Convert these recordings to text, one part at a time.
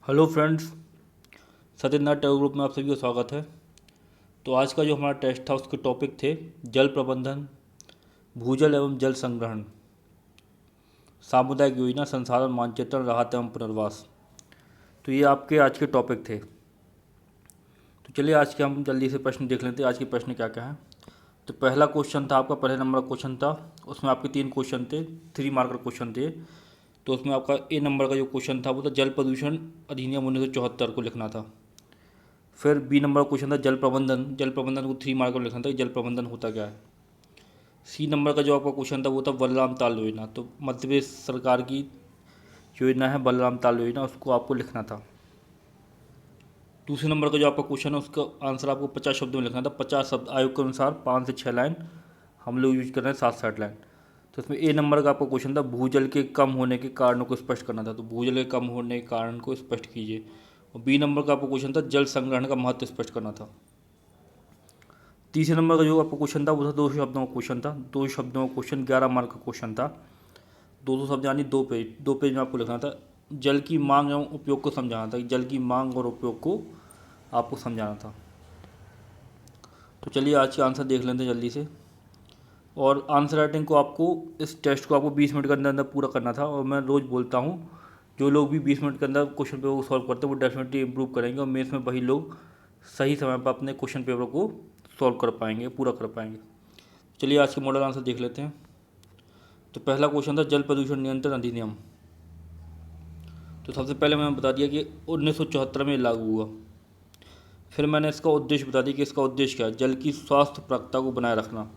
Hello friends, Satyanarayan Tagore group में आप सभी का स्वागत है। तो आज का जो हमारा टेस्ट था उसके टॉपिक थे जल प्रबंधन, भूजल एवं जल संग्रहण, सामुदायिक योजना, संसाधन मानचित्रण, राहत एवं पुनर्वास। तो ये आपके आज के टॉपिक थे। तो चलिए आज के हम जल्दी से प्रश्न देख लेते हैं। आज के प्रश्न क्या क्या हैं। तो पहला क्वेश्चन था आपका, पहले नंबर का क्वेश्चन था, उसमें आपके 3 क्वेश्चन थे, 3 मार्कर क्वेश्चन थे। तो उसमें आपका ए नंबर का जो क्वेश्चन था वो था जल प्रदूषण अधिनियम 1974 को लिखना था। फिर बी नंबर का क्वेश्चन था जल प्रबंधन को 3 मार्क में लिखना था कि जल प्रबंधन होता क्या है। सी नंबर का जो आपका क्वेश्चन था वो था बलराम ताल योजना। तो मध्य प्रदेश सरकार की योजना है बलराम ताल योजना, उसको आपको लिखना था। दूसरे नंबर का जो आपका क्वेश्चन है उसका आंसर आपको 50 शब्दों में लिखना था। 50 शब्द, आयोग के अनुसार 5 से 6 लाइन, हम लोग यूज कर रहे हैं 7-8 लाइन। तो इसमें ए नंबर का आपका क्वेश्चन था भूजल के कम होने के कारणों को स्पष्ट करना था। तो भूजल के कम होने के कारण को स्पष्ट कीजिए। और बी नंबर का आपका क्वेश्चन था जल संग्रहण का महत्व स्पष्ट करना था। तीसरे नंबर का जो आपका क्वेश्चन था वो था 200 शब्दों का क्वेश्चन था। 200 शब्दों का क्वेश्चन, 11 मार्क का क्वेश्चन था। 200 शब्द यानी 2 पेज में आपको लिखना था। जल की मांग एवं उपयोग को समझाना था। जल की मांग और उपयोग को आपको समझाना था। तो चलिए आज के आंसर देख लेते हैं जल्दी से। और आंसर राइटिंग को आपको, इस टेस्ट को आपको 20 मिनट के अंदर अंदर पूरा करना था। और मैं रोज़ बोलता हूँ जो लोग भी 20 मिनट के अंदर क्वेश्चन पेपर को सॉल्व करते हैं वो डेफिनेटली इंप्रूव करेंगे, और मेंस में वही लोग सही समय पर अपने क्वेश्चन पेपर को सॉल्व कर पाएंगे, पूरा कर पाएंगे। चलिए आज के मॉडल आंसर देख लेते हैं। तो पहला क्वेश्चन था जल प्रदूषण नियंत्रण अधिनियम। तो सबसे पहले मैंने बता दिया कि 1974 में लागू हुआ। फिर मैंने इसका उद्देश्य बता दिया कि इसका उद्देश्य क्या है, जल की स्वास्थ्यप्रदता को बनाए रखना।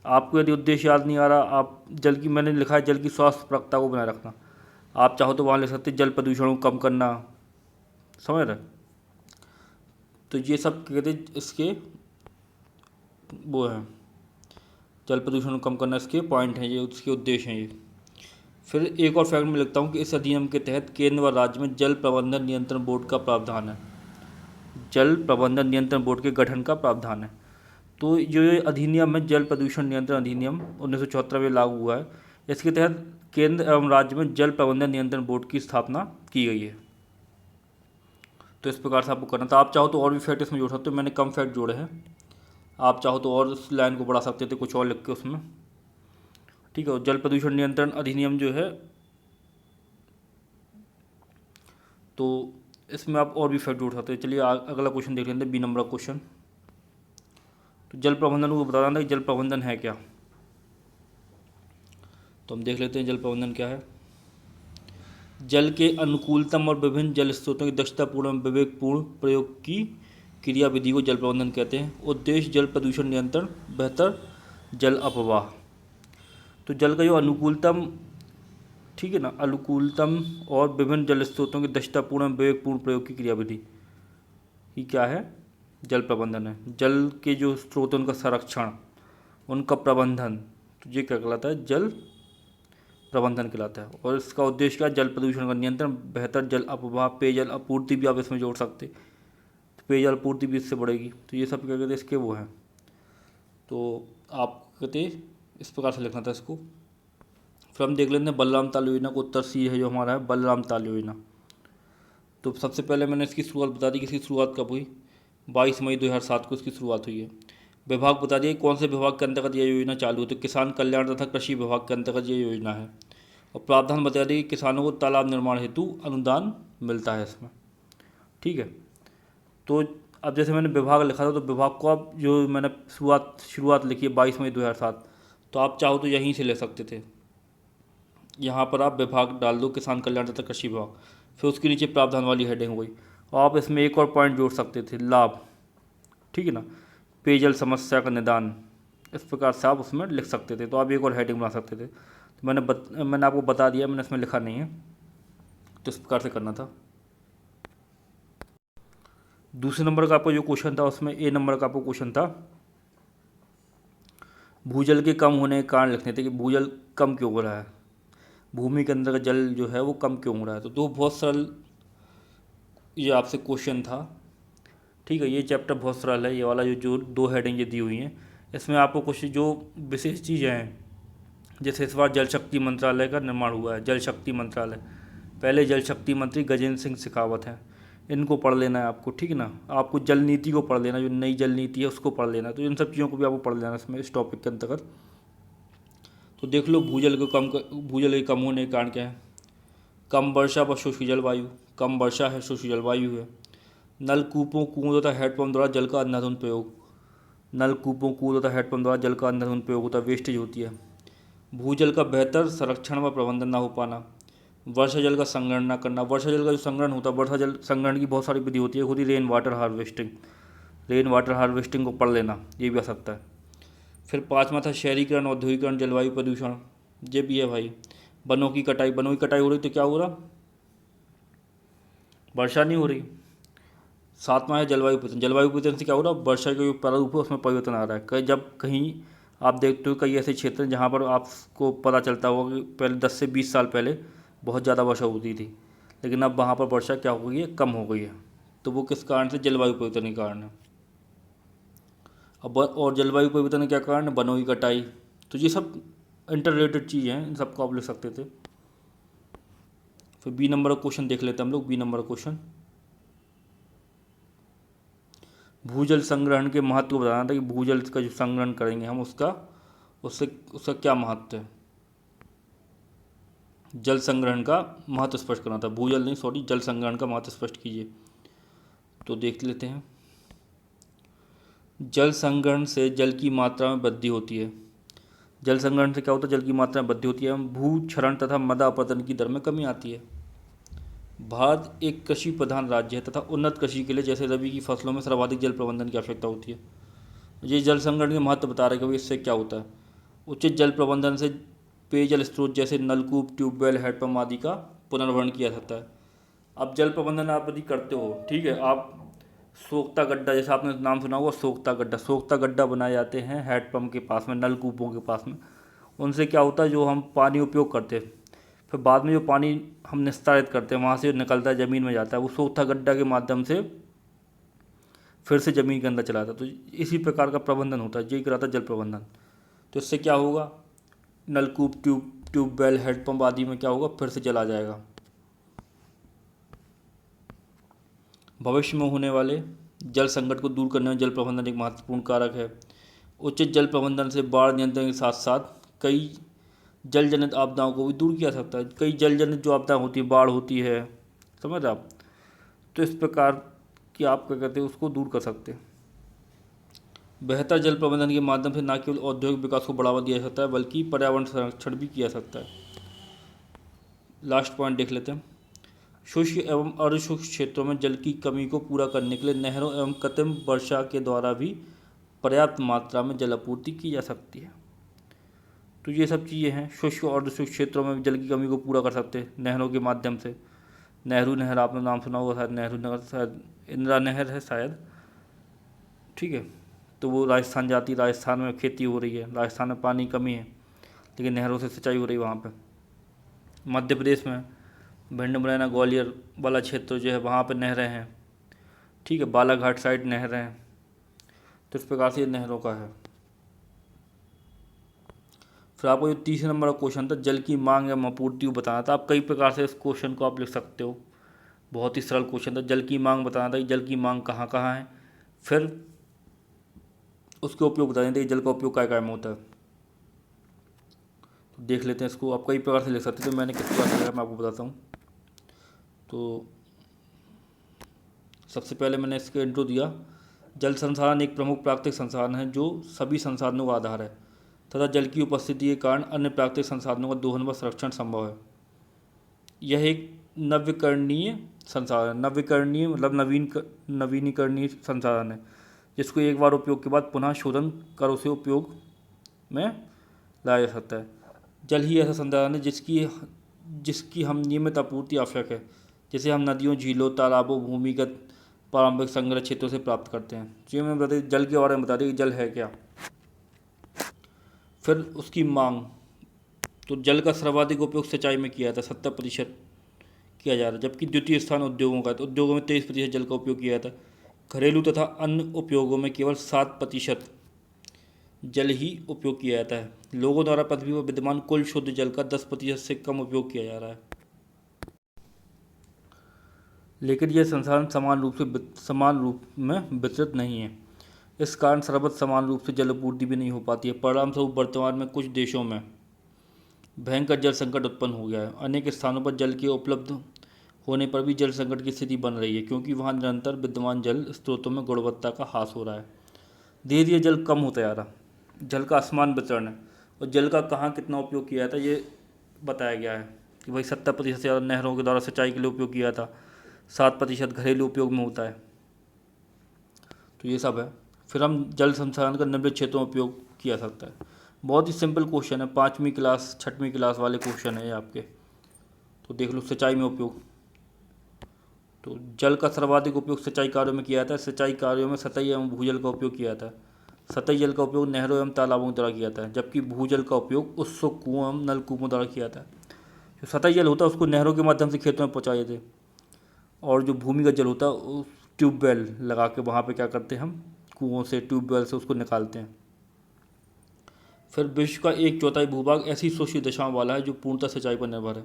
आपको यदि उद्देश्य याद नहीं आ रहा, आप जल की, मैंने लिखा है जल की स्वास्थ्यप्रदता को बनाए रखना, आप चाहो तो वहाँ लिख सकते जल प्रदूषण को कम करना। समझ रहे। तो ये सब कहते इसके वो हैं, जल प्रदूषण को कम करना इसके पॉइंट हैं, ये उसके उद्देश्य हैं ये। फिर एक और फैक्ट में लिखता हूँ कि इस अधिनियम के तहत केंद्र व राज्य में जल प्रबंधन नियंत्रण बोर्ड का प्रावधान है। जल प्रबंधन नियंत्रण बोर्ड के गठन का प्रावधान है। तो जो ये अधिनियम है जल प्रदूषण नियंत्रण अधिनियम 1974 में लागू हुआ है, इसके तहत केंद्र एवं राज्य में जल प्रबंधन नियंत्रण बोर्ड की स्थापना की गई है। तो इस प्रकार से आपको करना था। आप चाहो तो और भी फैक्ट इसमें जोड़ सकते हो, मैंने कम फैक्ट जोड़े हैं। आप चाहो तो और उस लाइन को बढ़ा सकते थे कुछ और लिख के उसमें, ठीक है। और जल प्रदूषण नियंत्रण अधिनियम जो है, तो इसमें आप और भी फैक्ट जोड़ सकते हैं। चलिए अगला क्वेश्चन देख लेते हैं, बी नंबर का क्वेश्चन। तो जल प्रबंधन को बताना था कि जल प्रबंधन है क्या। तो हम देख लेते हैं जल प्रबंधन क्या है। जल के अनुकूलतम और विभिन्न जल स्रोतों की दक्षतापूर्ण एवं विवेकपूर्ण प्रयोग की क्रियाविधि को जल प्रबंधन कहते हैं। उद्देश्य जल प्रदूषण नियंत्रण, बेहतर जल अपवाह। तो जल का जो अनुकूलतम, ठीक है ना, अनुकूलतम और विभिन्न जल स्रोतों की दक्षतापूर्ण एवं विवेकपूर्ण प्रयोग की क्रियाविधि, ये क्या है, जल प्रबंधन है। जल के जो स्रोत उनका संरक्षण, उनका प्रबंधन, तो ये क्या कहलाता है, जल प्रबंधन कहलाता है। और इसका उद्देश्य क्या है, जल प्रदूषण का नियंत्रण, बेहतर जल अपवाह, पेयजल आपूर्ति भी आप इसमें जोड़ सकते, तो पेयजल आपूर्ति भी इससे बढ़ेगी। तो ये सब क्या कहते हैं इसके वो हैं। तो आप कहते इस प्रकार से लिखना था इसको। फिर हम देख लेते हैं बलराम ताल योजना को। उत्तर सी है जो हमारा है, बलराम ताल योजना। तो सबसे पहले मैंने इसकी शुरुआत बता दी कि इसकी शुरुआत कब हुई, 22 मई 2007 को इसकी शुरुआत हुई है। विभाग बता दिया कौन से विभाग के अंतर्गत यह योजना चालू है, तो किसान कल्याण तथा कृषि विभाग के अंतर्गत ये योजना है। और प्रावधान बता दिए कि किसानों को तालाब निर्माण हेतु अनुदान मिलता है इसमें, ठीक है। तो अब जैसे मैंने विभाग लिखा था, तो विभाग को अब जो मैंने शुरुआत लिखी है 22 मई 2007, तो आप चाहो तो यहीं से ले सकते थे। यहाँ पर आप विभाग डाल दो, किसान कल्याण तथा कृषि विभाग, फिर उसके नीचे प्रावधान वाली हेडिंग हो गई। और आप इसमें एक और पॉइंट जोड़ सकते थे, लाभ, ठीक है ना, पेयजल समस्या का निदान, इस प्रकार से आप उसमें लिख सकते थे। तो आप एक और हेडिंग बना सकते थे। तो मैंने आपको बता दिया, मैंने इसमें लिखा नहीं है, तो इस प्रकार से करना था। दूसरे नंबर का आपका जो क्वेश्चन था उसमें ए नंबर का आपको क्वेश्चन था भूजल के कम होने के कारण लिखने थे कि भूजल कम क्यों हो रहा है, भूमि के अंदर का जल जो है वो कम क्यों हो रहा है। तो बहुत सरल ये आपसे क्वेश्चन था, ठीक है। ये चैप्टर बहुत सरल है, ये वाला जो 2 हेडिंग ये दी हुई हैं, इसमें आपको कुछ जो विशेष चीज़ें हैं, जैसे इस बार जल शक्ति मंत्रालय का निर्माण हुआ है, जल शक्ति मंत्रालय, पहले जल शक्ति मंत्री गजेंद्र सिंह शेखावत हैं, इनको पढ़ लेना है आपको, ठीक है ना। आपको जल नीति को पढ़ लेना, जो नई जल नीति है उसको पढ़ लेना, तो इन सब चीज़ों को भी आपको पढ़ लेना इसमें, इस टॉपिक के अंतर्गत। तो देख लो भूजल के कम होने के कारण क्या है। कम वर्षा व शुष्क जलवायु, कम वर्षा है, शुष्क जलवायु है। नलकूपों, कुओं तथा हैंडपंप द्वारा जल का अंधाधुंध प्रयोग, नलकूपों, कुओं तथा हैंडपंप द्वारा जल का अंधाधुंध प्रयोग होता है, वेस्टेज होती है। भूजल का बेहतर संरक्षण व प्रबंधन ना हो पाना, वर्षा जल का संग्रहण ना करना। वर्षा जल का जो संग्रहण होता है, वर्षा जल संग्रहण की बहुत सारी विधि होती है, खुद ही रेन वाटर हार्वेस्टिंग को पढ़ लेना, ये भी आ सकता है। फिर 5वां था शहरीकरण, औद्योगिकरण, जलवायु प्रदूषण, ये भी है भाई। वनों की कटाई हो रही तो क्या हो रहा, वर्षा नहीं हो रही। 7वां है जलवायु परिवर्तन, जलवायु परिवर्तन से क्या हो रहा, वर्षा के जो प्रारूप है उसमें परिवर्तन आ रहा है। जब कहीं आप देखते हो कई ऐसे क्षेत्र हैं जहाँ पर आपको पता चलता होगा कि पहले 10 से 20 साल पहले बहुत ज़्यादा वर्षा होती थी, लेकिन अब वहाँ पर वर्षा क्या हो गई है, कम हो गई है। तो वो किस कारण से, जलवायु परिवर्तन के कारण है। अब और जलवायु परिवर्तन के क्या कारण है, वनों की कटाई। तो ये सब इंटर रिलेटेड चीज़ हैं, इन सबको आप लिख सकते थे। फिर बी नंबर का क्वेश्चन देख लेते हैं हम लोग। बी नंबर का क्वेश्चन, भूजल संग्रहण के महत्व को बताना था कि भूजल का जो संग्रहण करेंगे हम उसका क्या महत्व है। जल संग्रहण का महत्व स्पष्ट करना था, भूजल नहीं सॉरी, जल संग्रहण का महत्व स्पष्ट कीजिए। तो देख लेते हैं। जल संग्रहण से जल की मात्रा में वृद्धि होती है। जल संग्रहण से क्या होता है, जल की मात्रा में वृद्धि होती है एवं भू क्षरण तथा मृदा अपरदन की दर में कमी आती है। भारत एक कृषि प्रधान राज्य है तथा उन्नत कृषि के लिए जैसे रबी की फसलों में सर्वाधिक जल प्रबंधन की आवश्यकता होती है। ये जल संग्रहण के महत्व बता रहे हैं कि इससे क्या होता है। उचित जल प्रबंधन से पेयजल स्रोत जैसे नलकूप, ट्यूबवेल, हैंडपंप आदि का पुनर्भरण किया जा सकता है। अब जल प्रबंधन आप यदि करते हो, ठीक है, आप सोख्ता गड्ढा, जैसे आपने नाम सुना होगा सोख्ता गड्ढा बनाए जाते हैं हैंडपंप के पास में, नलकूपों के पास में। उनसे क्या होता है, जो हम पानी उपयोग करते हैं फिर बाद में जो पानी हम निस्तारित करते हैं वहाँ से निकलता है, ज़मीन में जाता है, वो सोख्ता गड्ढा के माध्यम से फिर से ज़मीन के अंदर चला जाता है। तो इसी प्रकार का प्रबंधन होता है, यही कराता है जल प्रबंधन। तो इससे क्या होगा, नलकूप, ट्यूबवेल, हैंडपंप आदि में क्या होगा, फिर से जल आ जाएगा। भविष्य में होने वाले जल संकट को दूर करने में जल प्रबंधन एक महत्वपूर्ण कारक है। उचित जल प्रबंधन से बाढ़ नियंत्रण के साथ साथ कई जल जनित आपदाओं को भी दूर किया जा सकता है। कई जल जनित जो आपदाएं होती है, बाढ़ होती है, समझ आप, तो इस प्रकार की आप क्या कहते हैं उसको दूर कर सकते हैं। बेहतर जल प्रबंधन के माध्यम से न केवल औद्योगिक विकास को बढ़ावा दिया जा सकता है बल्कि पर्यावरण संरक्षण भी किया जा सकता है। लास्ट पॉइंट देख लेते हैं। शुष्क एवं अर्धशुष्क क्षेत्रों में जल की कमी को पूरा करने के लिए नहरों एवं कृत्रिम वर्षा के द्वारा भी पर्याप्त मात्रा में जल आपूर्ति की जा सकती है। तो ये सब चीज़ें हैं, शुष्क और अर्धशुष्क क्षेत्रों में जल की कमी को पूरा कर सकते हैं नहरों के माध्यम से। नेहरू नहर आपने नाम सुना होगा शायद, नेहरू नहर शायद इंदिरा नहर है शायद, ठीक है। तो वो राजस्थान जाती है, राजस्थान में खेती हो रही है, राजस्थान में पानी कमी है लेकिन नहरों से सिंचाई हो रही है वहाँ पे। मध्य प्रदेश में भिंड, मुरैना, ग्वालियर वाला क्षेत्र जो है वहाँ पर नहरें हैं, ठीक है, बालाघाट साइड नहरें हैं। तो इस प्रकार से ये नहरों का है। फिर आपको जो तीसरे नंबर का क्वेश्चन था, जल की मांग एवं आपूर्ति को बताना था। आप कई प्रकार से इस क्वेश्चन को आप लिख सकते हो, बहुत ही सरल क्वेश्चन था। जल की मांग बताना था कि जल की मांग कहाँ कहाँ है, फिर उसके उपयोग बता देते हैं जल का उपयोग क्या क्या में होता है। तो देख लेते हैं इसको, आप कई प्रकार से लिख सकते थे, तो मैंने किस प्रकार से लिखा मैं आपको बताता हूँ। तो सबसे पहले मैंने इसका इंट्रो दिया। जल संसाधन एक प्रमुख प्राकृतिक संसाधन है जो सभी संसाधनों का आधार है तथा जल की उपस्थिति के कारण अन्य प्राकृतिक संसाधनों का दोहन व संरक्षण संभव है। यह एक नवीकरणीय संसाधन, नवीकरणीय मतलब नवीनीकरणीय संसाधन है जिसको एक बार उपयोग के बाद पुनः शोधन कर उसे उपयोग में लाया जा सकता है। जल ही ऐसा संसाधन है जिसकी हम नियमित आपूर्ति आवश्यक है, जिसे हम नदियों, झीलों, तालाबों, भूमिगत पारंपरिक संग्रह क्षेत्रों से प्राप्त करते हैं। तो ये मैं बता दी, जल के बारे में बता दी कि जल है क्या। फिर उसकी मांग, तो जल का सर्वाधिक उपयोग सिंचाई में किया जाता है, 70% किया जा रहा है, जबकि द्वितीय स्थान उद्योगों का है। तो उद्योगों में 23% जल का उपयोग किया जाता है। घरेलू तथा अन्य उपयोगों में केवल 7% जल ही उपयोग किया जाता है। लोगों द्वारा पृथ्वी पर विद्यमान कुल शुद्ध जल का 10% से कम उपयोग किया जा रहा है। लेकिन यह संसाधन समान रूप में वितरित नहीं है। इस कारण सर्वत्र समान रूप से जल आपूर्ति भी नहीं हो पाती है। परिणामस्वरूप वर्तमान में कुछ देशों में भयंकर जल संकट उत्पन्न हो गया है। अनेक स्थानों पर जल के उपलब्ध होने पर भी जल संकट की स्थिति बन रही है, क्योंकि वहाँ निरंतर विद्यमान जल स्रोतों में गुणवत्ता का ह्रास हो रहा है। धीरे धीरे जल कम होता जा रहा। जल का असमान वितरण है और जल का कहाँ कितना उपयोग किया जाता है ये बताया गया है कि भाई 70% से ज़्यादा नहरों के द्वारा सिंचाई के लिए उपयोग किया था, 7% घरेलू उपयोग में होता है। तो ये सब है। फिर हम जल संसाधन का निम्नलिखित क्षेत्रों में उपयोग किया जा सकता है। बहुत ही सिंपल क्वेश्चन है, 5वीं क्लास 6वीं क्लास वाले क्वेश्चन है ये आपके। तो देख लो, सिंचाई में उपयोग। तो जल का सर्वाधिक उपयोग सिंचाई कार्यों में किया जाता है। सिंचाई कार्यों में सतही एवं भूजल का उपयोग किया जाता है। सतही जल का उपयोग नहरों एवं तालाबों के द्वारा किया जाता है, जबकि भूजल का उपयोग उत्सुक कुओं एवं नलकूपों द्वारा किया जाता है। जो सतही जल होता है उसको नहरों के माध्यम से खेतों में पहुँचाए जाते हैं, और जो भूमिगत जल होता है उस ट्यूबवेल लगा के वहाँ पे क्या करते हैं, हम कुओं से ट्यूबवेल से उसको निकालते हैं। फिर विश्व का 1/4 भूभाग ऐसी शोषित दशाओं वाला है जो पूर्णतः सिंचाई पर निर्भर है।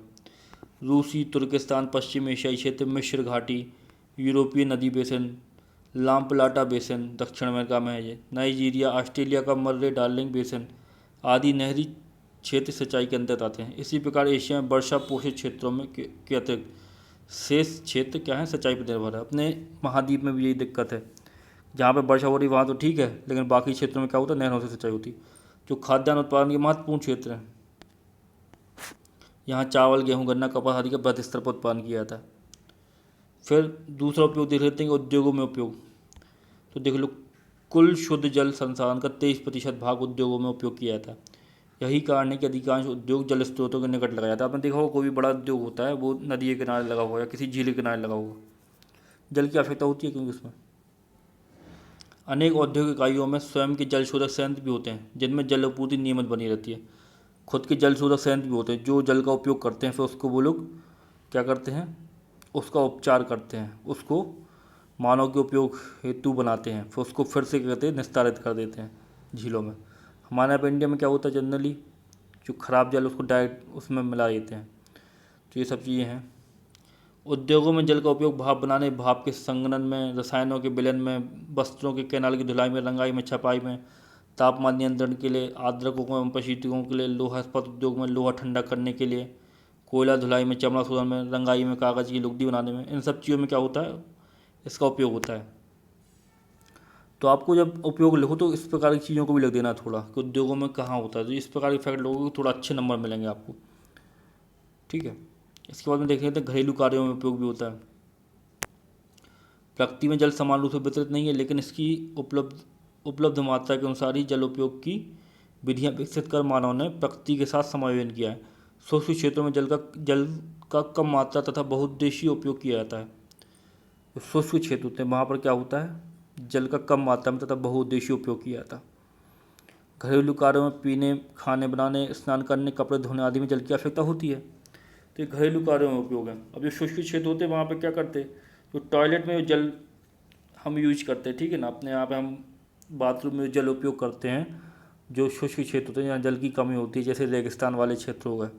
रूसी, तुर्किस्तान, पश्चिम एशियाई क्षेत्र, मिस्र घाटी, यूरोपीय नदी बेसिन, लामप्लाटा बेसिन दक्षिण अमेरिका में है ये, नाइजीरिया, ऑस्ट्रेलिया का मर्रे डार्लिंग बेसिन आदि नहरी क्षेत्र सिंचाई के अंतर्गत आते हैं। इसी प्रकार एशिया में वर्षा पोषित क्षेत्रों में के अतिरिक्त शेष क्षेत्र क्या है, सिंचाई पर निर्भर है। अपने महाद्वीप में भी यही दिक्कत है, जहाँ पर वर्षा हो रही वहाँ तो ठीक है, लेकिन बाकी क्षेत्रों में क्या होता है, नहरों से सिंचाई होती। जो खाद्यान्न उत्पादन के महत्वपूर्ण क्षेत्र हैं, यहाँ चावल, गेहूँ, गन्ना, कपास आदि का बृहत स्तर पर उत्पादन किया जाता है। फिर दूसरा उपयोग देख लेते हैं, उद्योगों में उपयोग। तो देख लो, कुल शुद्ध जल संसाधन का 23% भाग उद्योगों में उपयोग किया जाता है। यही कारण है कि अधिकांश उद्योग जल स्रोतों के निकट लगाया जाता है। आपने देखा होगा कोई भी बड़ा उद्योग होता है वो नदी के किनारे लगा हुआ या किसी झील के किनारे लगा हुआ। जल की आवश्यकता होती है, क्योंकि उसमें अनेक औद्योगिक इकाइयों में स्वयं के जल शोधक संयंत्र भी होते हैं, जिनमें जल आपूर्ति नियमित बनी रहती है। खुद के जल शोधक संयंत्र भी होते हैं जो जल का उपयोग करते हैं, फिर उसको वो लोग क्या करते हैं, उसका उपचार करते हैं, उसको मानव के उपयोग हेतु बनाते हैं, फिर उसको फिर से क्या कहते हैं, निस्तारित कर देते हैं झीलों में। हमारे यहाँ पर इंडिया में क्या होता है, जनरली जो खराब जल उसको डायरेक्ट उसमें मिला देते हैं। तो ये सब चीज़ें हैं। उद्योगों में जल का उपयोग भाप बनाने, भाप के संघनन में, रसायनों के विलयन में, वस्त्रों के कैनाल की धुलाई में, रंगाई में, छपाई में, तापमान नियंत्रण के लिए, आर्द्रकों एवं प्रशीतकों के लिए, लोहा इस्पात उद्योग में लोहा ठंडा करने के लिए, कोयला धुलाई में, चमड़ा शोधन में, रंगाई में, कागज़ की लुगदी बनाने में, इन सब चीज़ों में क्या होता है, इसका उपयोग होता है। तो आपको जब उपयोग लिखो तो इस प्रकार की चीज़ों को भी लिख देना थोड़ा, कि उद्योगों में कहाँ होता है। तो इस प्रकार के फैक्ट लोगों को थोड़ा अच्छे नंबर मिलेंगे आपको, ठीक है। इसके बाद में देख लेते हैं घरेलू कार्यों में उपयोग भी होता है। प्रकृति में जल समान रूप से वितरित नहीं है, लेकिन इसकी उपलब्ध मात्रा के अनुसार ही जल उपयोग की विधियाँ विकसित कर मानव ने प्रकृति के साथ समायोजन किया है। सूक्ष्म क्षेत्रों में जल का कम मात्रा तथा बहुउद्देशीय उपयोग किया जाता है। जो सूक्ष्म क्षेत्र होते हैं वहाँ पर क्या होता है, जल का कम मात्रा में तथा बहुउद्देशीय उपयोग किया जाता है। घरेलू कार्यों में पीने, खाने बनाने, स्नान करने, कपड़े धोने आदि में जल की आवश्यकता होती है। तो ये घरेलू कार्यों में उपयोग है। अब जो शुष्क क्षेत्र होते हैं वहाँ पे क्या करते हैं, जो टॉयलेट में जल हम यूज करते हैं, ठीक है ना, अपने यहाँ पे हम बाथरूम में जल उपयोग करते हैं, जो शुष्क क्षेत्र होते हैं जहाँ जल की कमी होती है, जैसे रेगिस्तान वाले क्षेत्र हो गए,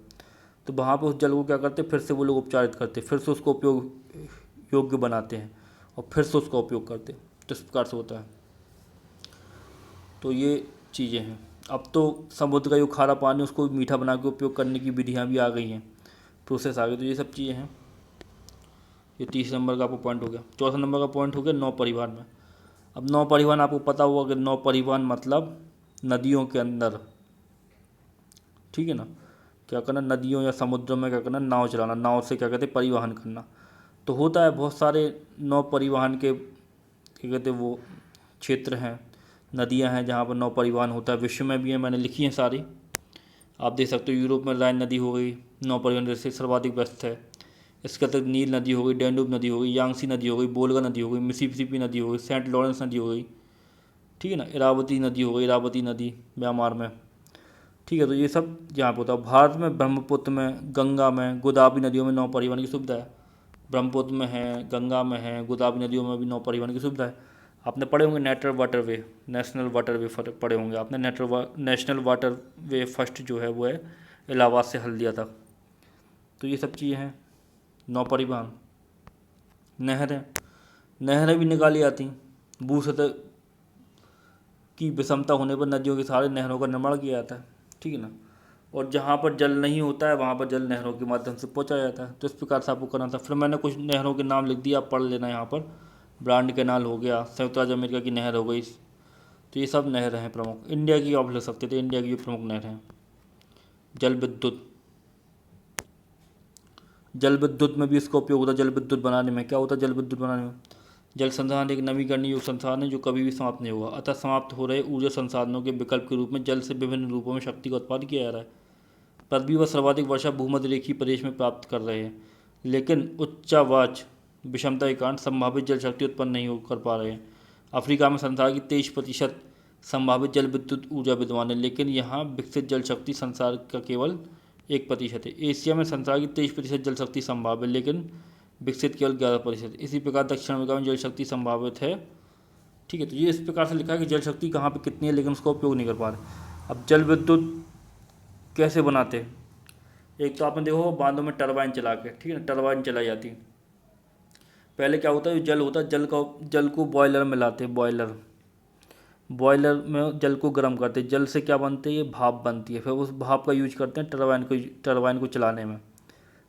तो वहाँ पे उस जल को क्या करते हैं, फिर से वो लोग उपचारित करते हैं, फिर से उसको उपयोग योग्य बनाते हैं और फिर से उसका उपयोग करते हैं। तो इस प्रकार से होता है। तो ये चीज़ें हैं। अब तो समुद्र का जो खारा पानी उसको मीठा बना के उपयोग करने की विधियाँ भी आ गई हैं, प्रोसेस आ गई। तो ये सब चीज़ें हैं। ये 30 नंबर का आपको पॉइंट हो गया। चौथा नंबर का पॉइंट हो गया नौ परिवहन में। अब नौ परिवहन आपको पता होगा कि नौ परिवहन मतलब नदियों के अंदर, ठीक है ना, क्या करना, नदियों या समुद्रों में क्या करना, नाव चलाना, नाव से क्या कहते हैं, परिवहन करना। तो होता है बहुत सारे नौ परिवहन के क्या कहते हैं वो क्षेत्र हैं, नदियां हैं जहाँ पर नौ परिवहन होता है। विश्व में भी है, मैंने लिखी हैं सारी, आप देख सकते हो। यूरोप में राइन नदी हो गई नौ परिवहन से सर्वाधिक व्यस्त है। इसके अतिरिक्त नील नदी हो गई, डैन्यूब नदी हो गई, यांगसी नदी हो गई, बोल्गा नदी हो गई, मिसिसिपी नदी हो गई, सेंट लॉरेंस नदी हो गई, ठीक है ना, इरावती नदी हो गई, इरावती नदी म्यांमार में, ठीक है। तो ये सब जहाँ पर होता है। भारत में ब्रह्मपुत्र में, गंगा में, गोदावरी नदियों में नौ परिवहन की सुविधा है। ब्रह्मपुत्र में है, गंगा में है, गोदावरी नदियों में भी नौ परिवहन की सुविधा है। आपने पढ़े होंगे नेशनल वाटरवे पढ़े होंगे आपने। नेशनल वाटरवे फर्स्ट जो है वो है इलाहाबाद से हल्दिया तक। तो ये सब चीज़ें हैं नौ परिवहन। नहरें, नहरें भी निकाली जाती। भू सतह की विषमता होने पर नदियों के सहारे नहरों का निर्माण किया जाता है, ठीक है ना। और जहाँ पर जल नहीं होता है वहाँ पर जल नहरों के माध्यम से पहुँचाया जाता है। तो इस प्रकार से आपको करना था। फिर मैंने कुछ नहरों के नाम लिख दिए, आप पढ़ लेना यहाँ पर। ब्रांड कैनाल हो गया, संयुक्त राज्य अमेरिका की नहर हो गई। तो ये सब नहर हैं प्रमुख। इंडिया की आप ले सकते थे, इंडिया की भी प्रमुख नहर हैं। जल विद्युत, जल विद्युत में भी इसका उपयोग होता है। जल विद्युत बनाने में क्या होता है, जल विद्युत बनाने में जल संसाधन एक नवीकरणीय योग्य संसाधन है जो कभी भी समाप्त नहीं होगा। अतः समाप्त हो रहे ऊर्जा संसाधनों के विकल्प के रूप में जल से विभिन्न रूपों में शक्ति का उत्पादन किया जा रहा है। पृथ्वी पर सर्वाधिक वर्षा भूमध्य रेखीय प्रदेश में प्राप्त कर रहे हैं, लेकिन उच्चावाच विषमता के कारण संभावित जल शक्ति उत्पन्न नहीं कर पा रहे हैं। अफ्रीका में संसार की 23% संभावित जल विद्युत ऊर्जा विद्यमान है, लेकिन यहाँ विकसित जल शक्ति संसार का केवल 1% है। एशिया में संसार की 23% जल शक्ति संभाव्य है, लेकिन विकसित केवल 11%। इसी प्रकार दक्षिण अमेरिका में जल शक्ति संभावित है, ठीक है। तो ये इस प्रकार से लिखा है कि जल शक्ति कहाँ पे कितनी है, लेकिन उसका उपयोग नहीं कर पा रहे। अब जल विद्युत कैसे बनाते हैं, एक तो आपने देखो बांधों में टरबाइन चला के, ठीक है ना, टरबाइन चलाई जाती। पहले क्या होता है, जो जल होता है जल को बॉयलर में लाते हैं। बॉयलर में जल को गर्म करते हैं। जल से क्या बनती है, ये भाप बनती है। फिर उस भाप का यूज करते हैं टरबाइन को चलाने में।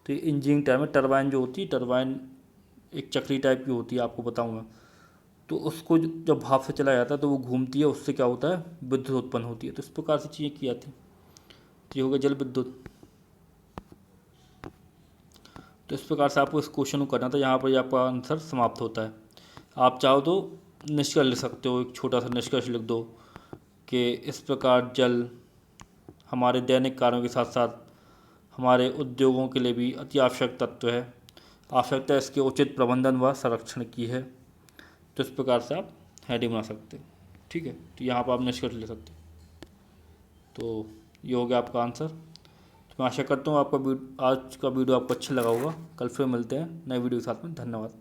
तो ये इंजीनियरिंग टर्म है। टरबाइन जो होती है, टरबाइन एक चक्री टाइप की होती है, आपको बताऊंगा। तो उसको जब भाप से चलाया जाता है तो वो घूमती है, उससे क्या होता है, विद्युत उत्पन्न होती है। तो इस प्रकार से चीज़ें की जाती हैं। तो ये हो गया जल विद्युत। तो इस प्रकार से आपको इस क्वेश्चन को करना था। यहाँ पर आपका आंसर समाप्त होता है। आप चाहो तो निष्कर्ष लिख सकते हो, एक छोटा सा निष्कर्ष लिख दो कि इस प्रकार जल हमारे दैनिक कार्यों के साथ साथ हमारे उद्योगों के लिए भी अति आवश्यक तत्व है। आवश्यकता इसके उचित प्रबंधन व संरक्षण की है। तो इस प्रकार से आप हेडिंग बना सकते हो, ठीक है। तो यहाँ पर आप निष्कर्ष ले सकते हो। तो ये हो गया आपका आंसर। तो मैं आशा करता हूँ आपका आज का वीडियो आपको अच्छा लगा होगा। कल फिर मिलते हैं नए वीडियो के साथ में। धन्यवाद।